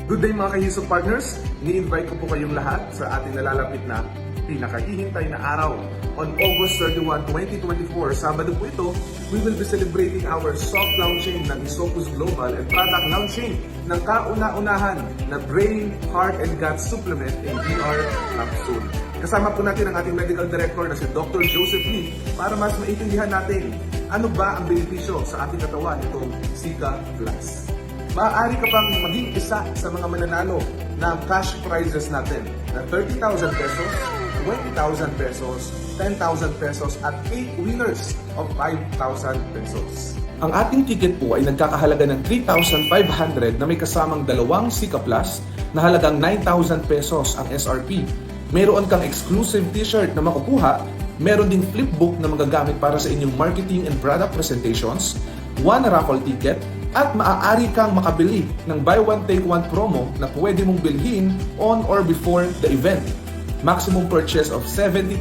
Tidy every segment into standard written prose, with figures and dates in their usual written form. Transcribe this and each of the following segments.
Good day mga kahiso partners! Ni-invite ko po kayong lahat sa ating nalalapit na pinakahihintay na araw. On August 31, 2024, Sabado po ito, we will be celebrating our soft launching ng Isopus Global and product launching ng kauna-unahan na Brain, Heart, and Gut Supplement in VR Capsule. Kasama po natin ang ating medical director na si Dr. Joseph Lee para mas maintindihan natin ano ba ang benepisyo sa ating katawan nitong Sika Plus. Maaari ka pang maging isa sa mga mananalo ng cash prizes natin na 30,000 pesos, 20,000 pesos, 10,000 pesos at 8 winners of 5,000 pesos. Ang ating ticket po ay nagkakahalaga ng 3,500 na may kasamang dalawang Sika Plus na halagang 9,000 pesos ang SRP. Meron kang exclusive t-shirt na makukuha, meron ding flipbook na magagamit para sa inyong marketing and product presentations, one raffle ticket, at maaari kang makabili ng buy one take one promo na pwede mong bilhin on or before the event. Maximum purchase of 70,000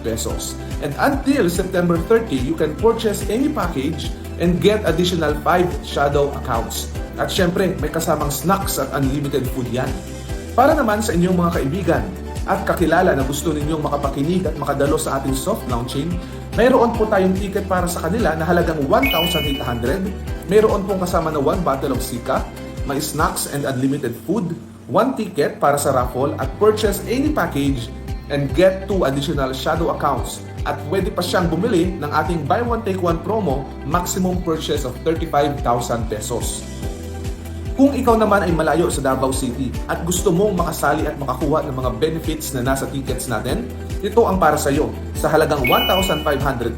pesos. And until September 30, you can purchase any package and get additional 5 shadow accounts. At syempre, may kasamang snacks at unlimited food yan. Para naman sa inyong mga kaibigan at kakilala na gusto ninyong makapakinig at makadalo sa ating soft launching, mayroon po tayong ticket para sa kanila na halagang 1,800. Mayroon pong kasama na 1 bottle of Sika, may snacks and unlimited food, 1 ticket para sa raffle at purchase any package and get 2 additional shadow accounts. At pwede pa siyang bumili ng ating buy one take one promo, maximum purchase of 35,000 pesos. Kung ikaw naman ay malayo sa Davao City at gusto mong makasali at makakuha ng mga benefits na nasa tickets natin, ito ang para sa iyo. Sa halagang 1,500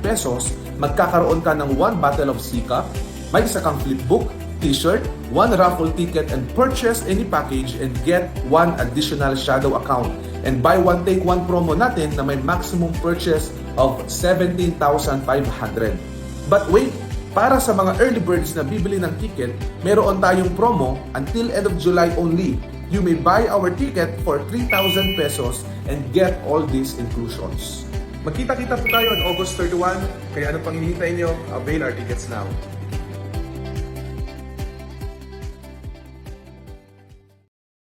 pesos, magkakaroon ka ng 1 bottle of Sika, may isa kang flipbook, t-shirt, 1 raffle ticket and purchase any package and get 1 additional shadow account. And buy one take one promo natin na may maximum purchase of 17,500. But wait! Para sa mga early birds na bibili ng ticket, meron tayong promo until end of July only. You may buy our ticket for 3,000 pesos and get all these inclusions. Magkita-kita po tayo on August 31, kaya ano pang hinihintay nyo? Avail our tickets now.